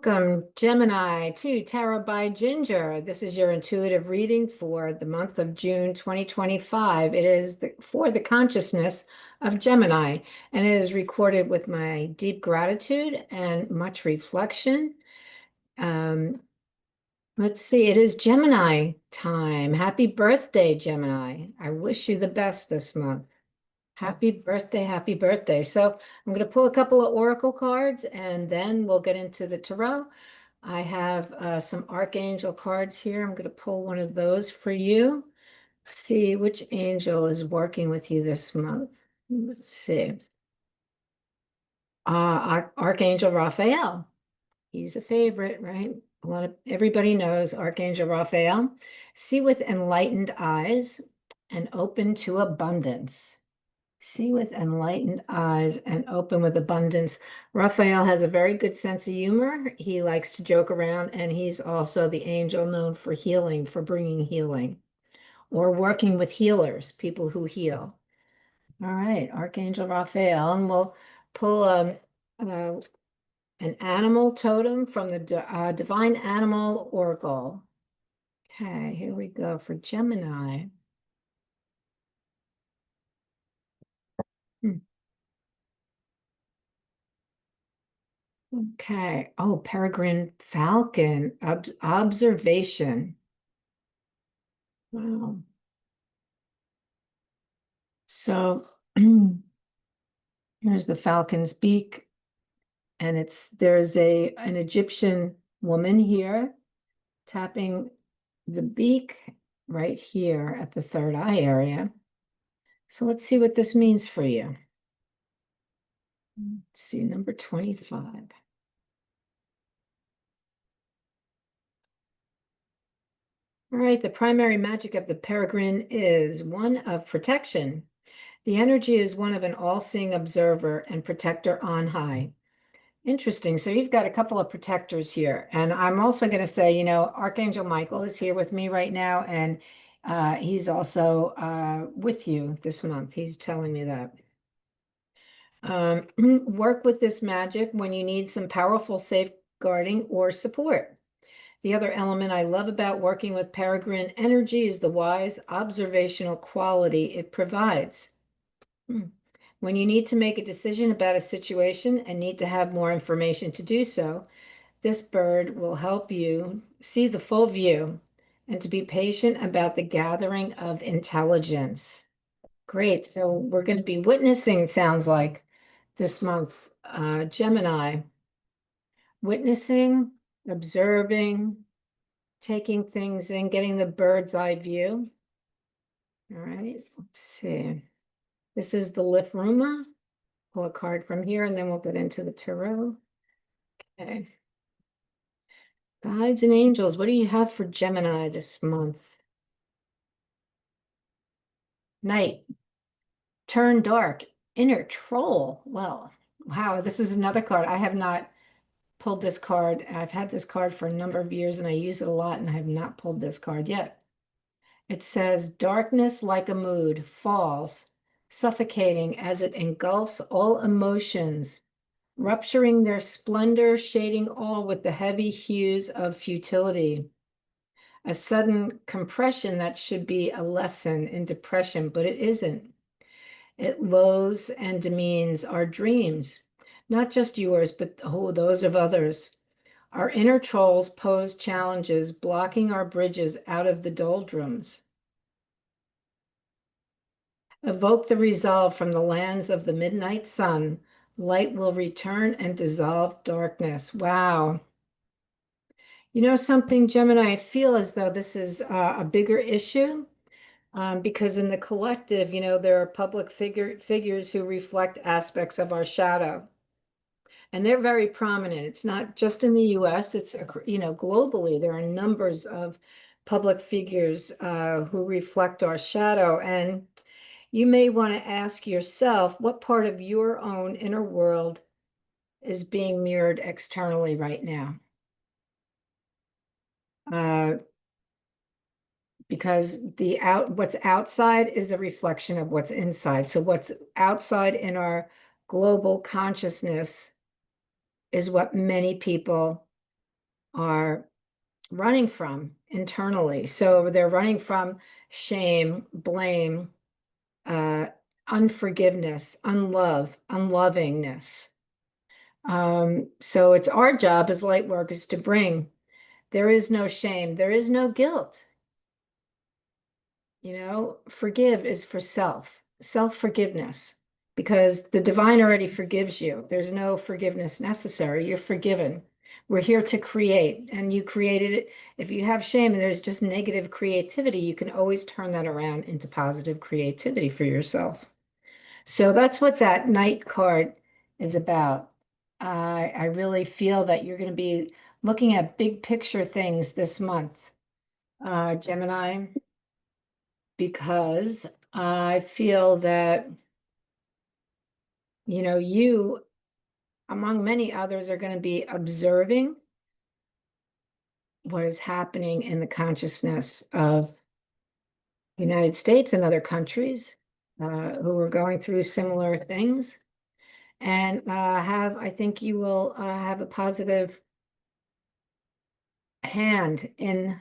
Welcome, Gemini, to Terra by Ginger. This is your intuitive reading for the month of June 2025. It is for the consciousness of Gemini, and it is recorded with my deep gratitude and much reflection. Um, let's see, it is Gemini time. Happy birthday, Gemini. I wish you the best this month. Happy birthday, happy birthday. So I'm going to pull a couple of oracle cards and then we'll get into the tarot. I have some archangel cards here. I'm going to pull one of those for you. See which angel is working with you this month. Let's see. Archangel Raphael. He's a favorite, right? Everybody knows Archangel Raphael. See with enlightened eyes and open to abundance. See with enlightened eyes and open with abundance. Raphael has a very good sense of humor. He likes to joke around, and he's also the angel known for healing, for bringing healing, or working with healers, people who heal. All right, Archangel Raphael, and we'll pull uh, an animal totem from the Divine Animal Oracle. Okay, here we go for Gemini. Hmm. Okay. Oh, peregrine falcon. Observation. Wow. So here's the falcon's beak, and there's an Egyptian woman here tapping the beak right here at the third eye area. So let's see what this means for you. Let's see, number 25. All right, the primary magic of the peregrine is one of protection. The energy is one of an all-seeing observer and protector on high. Interesting. So you've got a couple of protectors here. And I'm also going to say, Archangel Michael is here with me right now, and he's also with you this month. He's telling me that. Work with this magic when you need some powerful safeguarding or support. The other element I love about working with peregrine energy is the wise observational quality it provides. When you need to make a decision about a situation and need to have more information to do so, this bird will help you see the full view and to be patient about the gathering of intelligence. Great. So we're going to be witnessing, sounds like, this month, Gemini, witnessing, observing, taking things in, getting the bird's eye view. All right, let's see. This is the Lifruma. Pull a card from here and then we'll get into the tarot. Okay. Guides and angels, what do you have for Gemini this month? Night. Turn dark. Inner troll. Well, wow, this is another card. I have not pulled this card. I've had this card for a number of years and I use it a lot and I have not pulled this card yet. It says, darkness like a mood falls, suffocating as it engulfs all emotions, rupturing their splendor, shading all with the heavy hues of futility. A sudden compression that should be a lesson in depression, but it isn't. It loathes and demeans our dreams, not just yours, but those of others. Our inner trolls pose challenges, blocking our bridges out of the doldrums. Evoke the resolve from the lands of the midnight sun. Light will return and dissolve darkness. Wow. You know something, Gemini, I feel as though this is a bigger issue because in the collective, there are public figures who reflect aspects of our shadow. And they're very prominent. It's not just in the US, it's, globally, there are numbers of public figures who reflect our shadow. And you may want to ask yourself what part of your own inner world is being mirrored externally right now. Because what's outside is a reflection of what's inside. So what's outside in our global consciousness is what many people are running from internally. So they're running from shame, blame, uh, unforgiveness, unlovingness. So it's our job as light workers to bring, there is no shame, there is no guilt. Forgive is for self-forgiveness, because the divine already forgives you. There's no forgiveness necessary. You're forgiven. We're here to create, and you created it. If you have shame and there's just negative creativity, you can always turn that around into positive creativity for yourself. So that's what that Knight card is about. I really feel that you're going to be looking at big picture things this month, Gemini, because I feel that, you, among many others, are going to be observing what is happening in the consciousness of the United States and other countries who are going through similar things. And I think you will have a positive hand in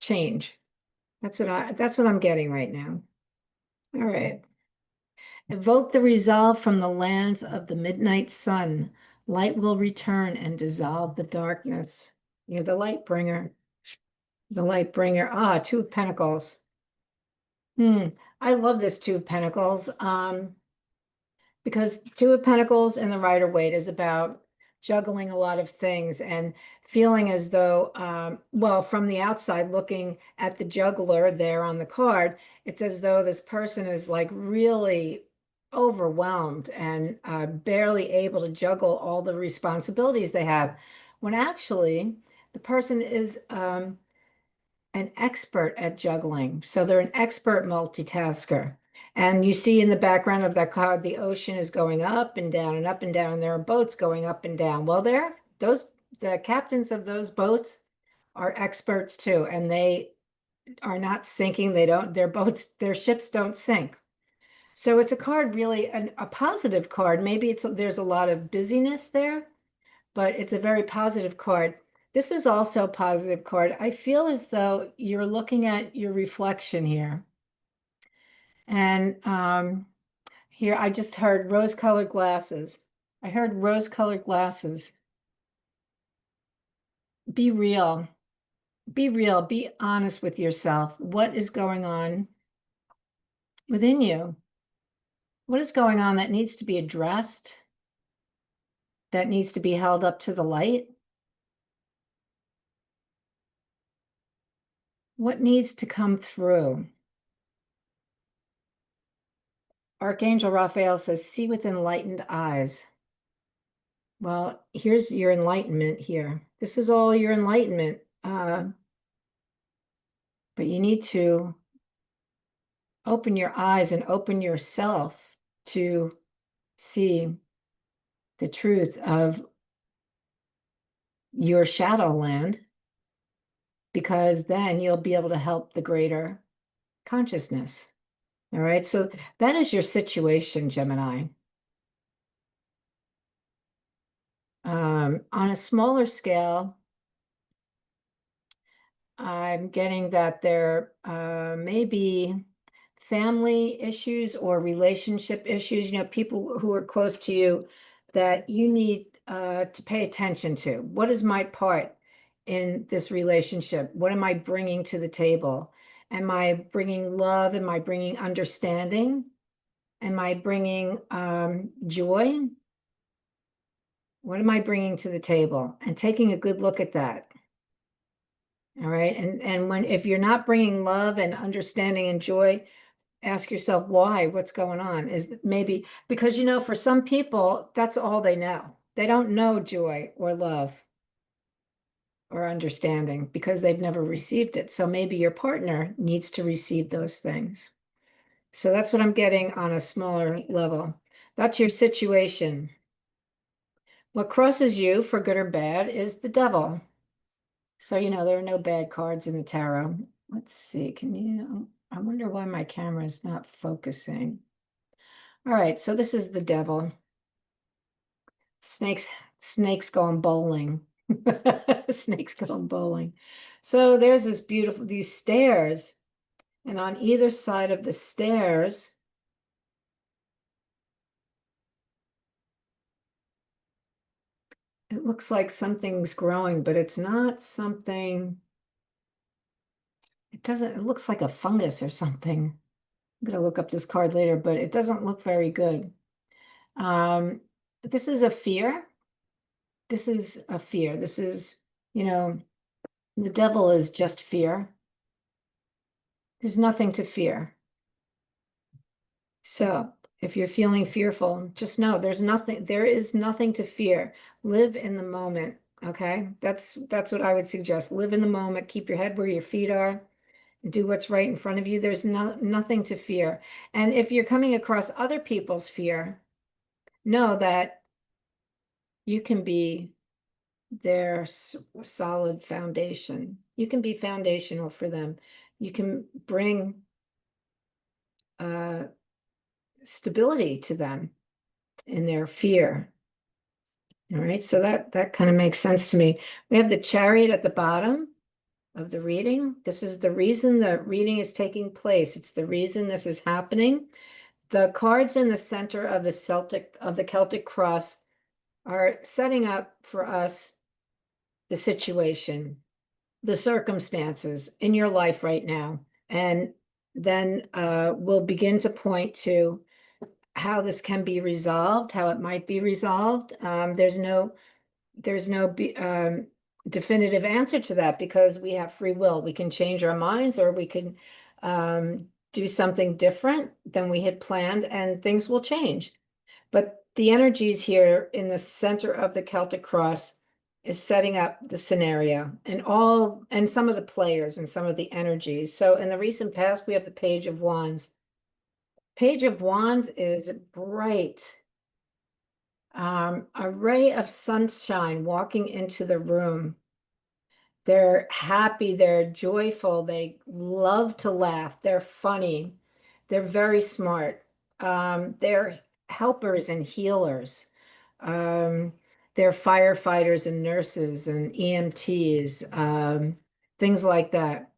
change. That's what I'm getting right now. All right. Evoke the resolve from the lands of the midnight sun. Light will return and dissolve the darkness. You're the light bringer. The light bringer. Ah, Two of Pentacles. I love this Two of Pentacles. Because Two of Pentacles and the Rider-Waite is about juggling a lot of things and feeling as though, well, from the outside looking at the juggler there on the card, it's as though this person is like really overwhelmed and barely able to juggle all the responsibilities they have, when actually the person is an expert at juggling. So they're an expert multitasker. And you see in the background of that card, the ocean is going up and down and up and down, and there are boats going up and down. Well, the captains of those boats are experts too, and they are not sinking. Their ships don't sink. So it's a card, really a positive card. Maybe there's a lot of busyness there, but it's a very positive card. This is also a positive card. I feel as though you're looking at your reflection here. And here I just heard rose-colored glasses. I heard rose-colored glasses. Be real. Be real. Be honest with yourself. What is going on within you? What is going on that needs to be addressed? That needs to be held up to the light? What needs to come through? Archangel Raphael says, see with enlightened eyes. Well, here's your enlightenment here. This is all your enlightenment. But you need to open your eyes and open yourself to see the truth of your shadow land, because then you'll be able to help the greater consciousness. All right. So that is your situation, Gemini. On a smaller scale, I'm getting that there may be family issues or relationship issues, people who are close to you that you need to pay attention to. What is my part in this relationship? What am I bringing to the table? Am I bringing love? Am I bringing understanding? Am I bringing joy? What am I bringing to the table? And taking a good look at that. All right. And if you're not bringing love and understanding and joy, ask yourself why, what's going on? Is maybe because, for some people, that's all they know. They don't know joy or love or understanding because they've never received it. So maybe your partner needs to receive those things. So that's what I'm getting on a smaller level. That's your situation. What crosses you, for good or bad, is the devil. So, there are no bad cards in the tarot. Let's see. I wonder why my camera is not focusing. All right. So this is the devil. Snakes going bowling. Snakes going bowling. So there's this beautiful, these stairs, and on either side of the stairs, it looks like something's growing, but it's not something, it doesn't, it looks like a fungus or something. I'm gonna look up this card later, but it doesn't look very good. Um, this is a fear. This is a fear. This is, you know, the devil is just fear. There's nothing to fear. So if you're feeling fearful, just know there is nothing to fear. Live in the moment. Okay. That's what I would suggest. Live in the moment, keep your head where your feet are, do what's right in front of you. There's nothing to fear. And if you're coming across other people's fear, know that you can be their solid foundation. You can be foundational for them. You can bring uh, stability to them in their fear. All right, so that kind of makes sense to me. We have the Chariot at the bottom of the reading. This is the reason the reading is taking place. It's the reason this is happening. The cards in the center of the Celtic cross are setting up for us the situation, the circumstances in your life right now. And then we'll begin to point to how this can be resolved, how it might be resolved. There's no definitive answer to that because we have free will. We can change our minds or we can do something different than we had planned and things will change. But the energies here in the center of the Celtic cross is setting up the scenario and some of the players and some of the energies. So in the recent past, we have the Page of Wands. Page of Wands is bright, a ray of sunshine walking into the room. They're happy, they're joyful, they love to laugh, they're funny, they're very smart. They're helpers and healers. Um, they're firefighters and nurses and EMTs, things like that.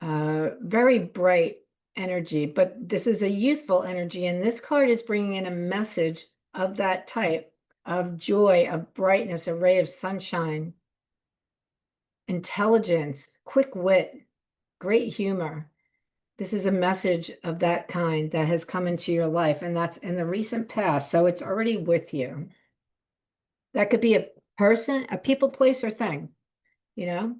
Very bright energy, but this is a youthful energy, and this card is bringing in a message of that type of joy, of brightness, a ray of sunshine, intelligence, quick wit, great humor. This is a message of that kind that has come into your life, and that's in the recent past, so it's already with you. That could be a person, a people, place, or thing, you know?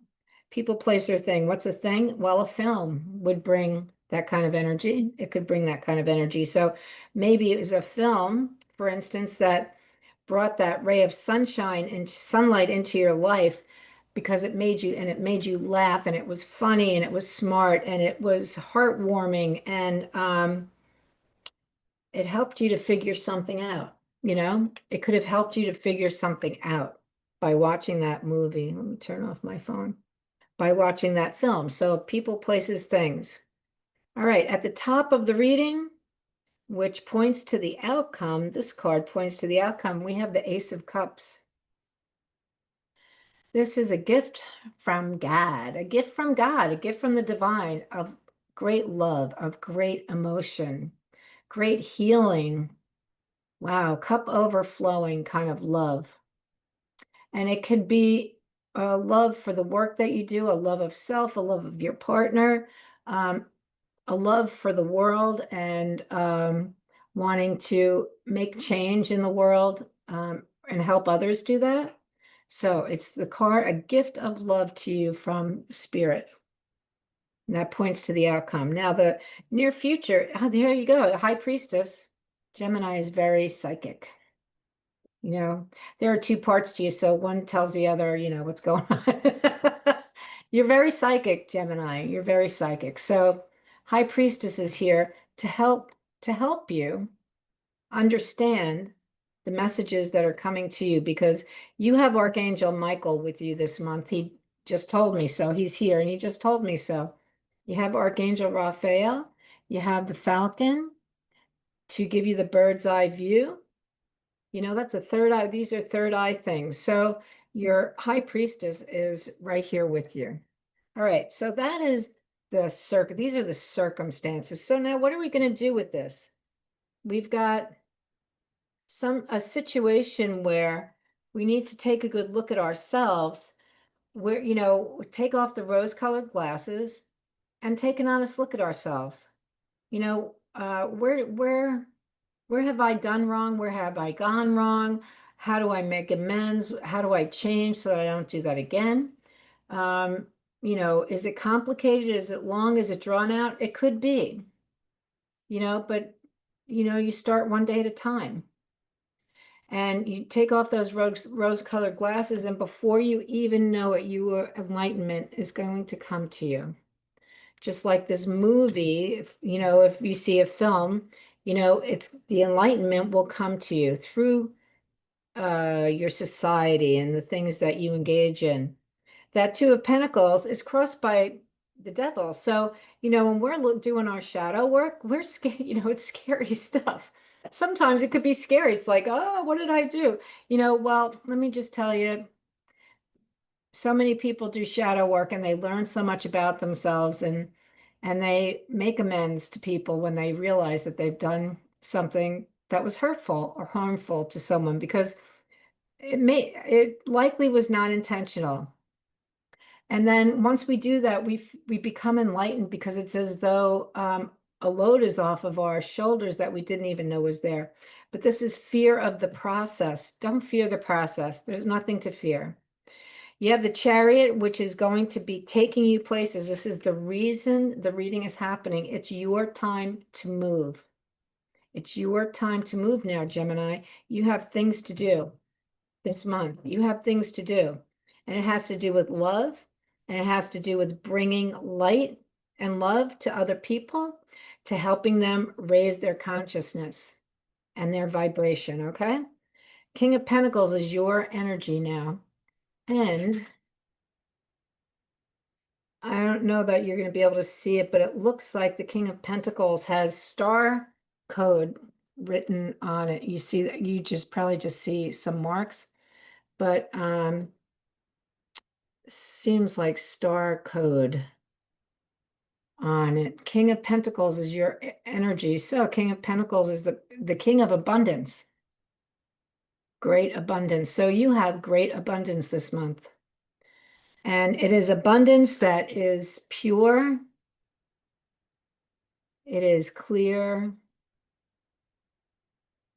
People, place, or thing. What's a thing? Well, a film would bring that kind of energy. It could bring that kind of energy. So maybe it was a film, for instance, that brought that ray of sunshine and sunlight into your life because it made you laugh and it was funny and it was smart and it was heartwarming and it helped you to figure something out, you know? It could have helped you to figure something out by watching that movie. Let me turn off my phone. By watching that film. So people, places, things. All right, at the top of the reading, which points to the outcome, this card points to the outcome. We have the Ace of Cups. This is a gift from God, a gift from God, a gift from the divine of great love, of great emotion, great healing. Wow, cup overflowing kind of love. And it could be a love for the work that you do, a love of self, a love of your partner, um, a love for the world and wanting to make change in the world and help others do that. So it's the card, a gift of love to you from Spirit. And that points to the outcome. Now, the near future, oh, there you go, the High Priestess. Gemini is very psychic. You know, there are two parts to you, so one tells the other, you know, what's going on. You're very psychic, Gemini. You're very psychic. So High Priestess is here to help you understand the messages that are coming to you because you have Archangel Michael with you this month. He just told me so. He's here and he just told me so. You have Archangel Raphael, you have the Falcon to give you the bird's eye view. You know, that's a third eye. These are third eye things. So Your high priestess is right here with you. All right, so that is these are the circumstances. So now what are we going to do with this? We've got a situation where we need to take a good look at ourselves, where, take off the rose-colored glasses and take an honest look at ourselves. Where have I done wrong? Where have I gone wrong? How do I make amends? How do I change so that I don't do that again? Um, is it complicated? Is it long? Is it drawn out? It could be, but you start one day at a time. And you take off those rose-colored glasses, and before you even know it, your enlightenment is going to come to you. Just like this movie, if you see a film, it's the enlightenment will come to you through your society and the things that you engage in. That Two of Pentacles is crossed by the devil. So, when we're doing our shadow work, we're scared, it's scary stuff. Sometimes it could be scary. It's like, oh, what did I do? Well, let me just tell you, so many people do shadow work and they learn so much about themselves, and they make amends to people when they realize that they've done something that was hurtful or harmful to someone, because it likely was not intentional. And then once we do that, we become enlightened, because it's as though a load is off of our shoulders that we didn't even know was there. But this is fear of the process. Don't fear the process. There's nothing to fear. You have the Chariot, which is going to be taking you places. This is the reason the reading is happening. It's your time to move. It's your time to move now, Gemini. You have things to do this month. You have things to do. And it has to do with love, and it has to do with bringing light and love to other people, to helping them raise their consciousness and their vibration, okay? King of Pentacles is your energy now. And I don't know that you're going to be able to see it, but it looks like the King of Pentacles has star code written on it. You see that, you probably just see some marks, but seems like star code on it. King of Pentacles is your energy. So King of Pentacles is the king of abundance. Great abundance. So you have great abundance this month. And it is abundance that is pure. It is clear.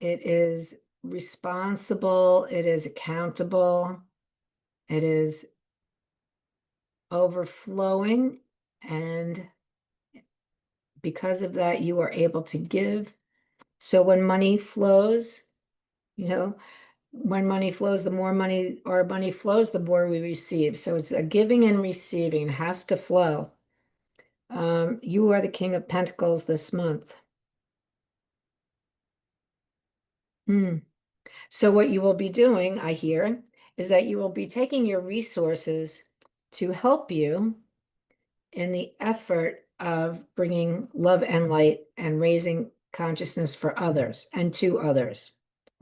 It is responsible. It is accountable. It is overflowing. And because of that, you are able to give. So when money flows, when money flows, the more money, or money flows, the more we receive. So it's a giving and receiving. It has to flow. You are the King of Pentacles this month. Hmm. So what you will be doing, I hear, is that you will be taking your resources to help you in the effort of bringing love and light and raising consciousness for others and to others.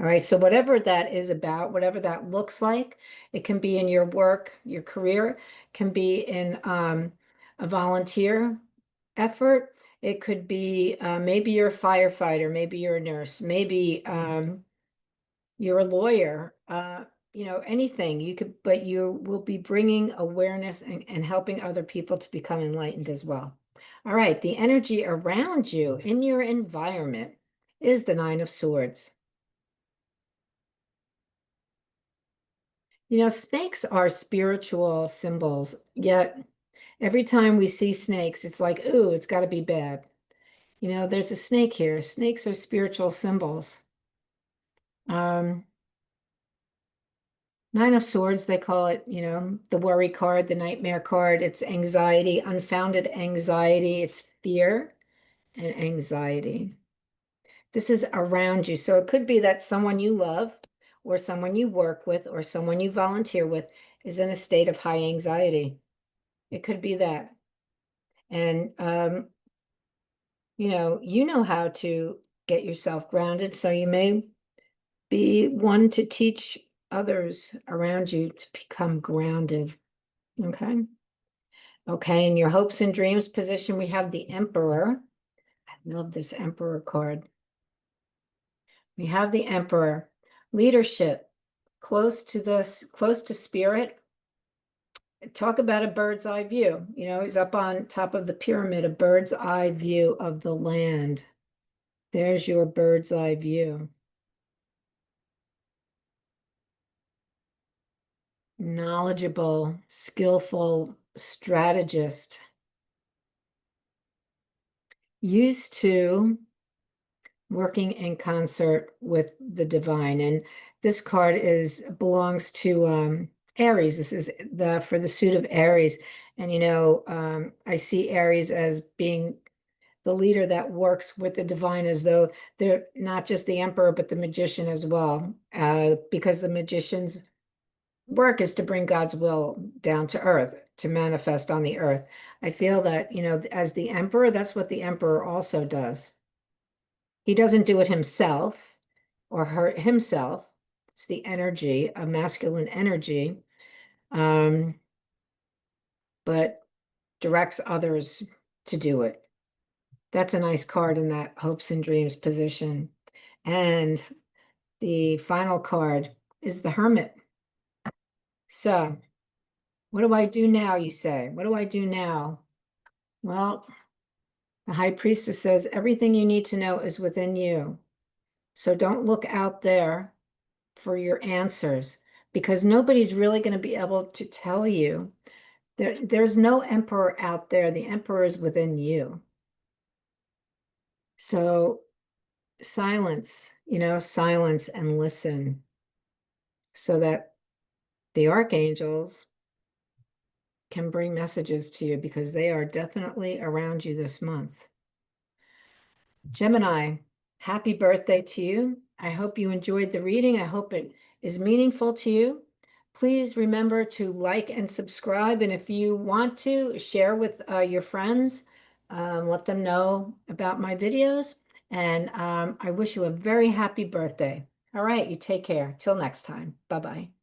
All right. So whatever that is about, whatever that looks like, it can be in your work, your career, can be in a volunteer effort. It could be maybe you're a firefighter, maybe you're a nurse, maybe you're a lawyer, anything you could, but you will be bringing awareness and helping other people to become enlightened as well. All right, the energy around you in your environment is the Nine of Swords. Snakes are spiritual symbols, yet every time we see snakes, it's like, ooh, it's got to be bad. There's a snake here. Snakes are spiritual symbols. Um, Nine of Swords, they call it, the worry card, the nightmare card. It's anxiety, unfounded anxiety. It's fear and anxiety. This is around you. So it could be that someone you love, or someone you work with, or someone you volunteer with is in a state of high anxiety. It could be that. And, you know how to get yourself grounded. So you may be one to teach others around you to become grounded. Okay. Okay. In your hopes and dreams position, we have the Emperor. I love this Emperor card. We have the Emperor. Leadership, close to spirit. Talk about a bird's eye view. You know, he's up on top of the pyramid, a bird's eye view of the land. There's your bird's eye view. Knowledgeable, skillful strategist. Used to working in concert with the divine. And this card belongs to Aries. This is the for the suit of Aries. And I see Aries as being the leader that works with the divine, as though they're not just the emperor, but the magician as well. Because the magician's work is to bring God's will down to earth, to manifest on the earth. I feel that, as the emperor, that's what the emperor also does. He doesn't do it himself or hurt himself. It's the energy, a masculine energy, um, but directs others to do it. That's a nice card in that hopes and dreams position. And the final card is the Hermit. So, what do I do now, you say? What do I do now? Well, the High Priestess says everything you need to know is within you. So don't look out there for your answers, because nobody's really going to be able to tell you. There's no emperor out there. The emperor is within you. So silence, silence and listen, so that the archangels can bring messages to you, because they are definitely around you this month. Gemini, happy birthday to you. I hope you enjoyed the reading. I hope it is meaningful to you. Please remember to like and subscribe. And if you want to, share with your friends, let them know about my videos. And I wish you a very happy birthday. All right, you take care. Till next time. Bye-bye.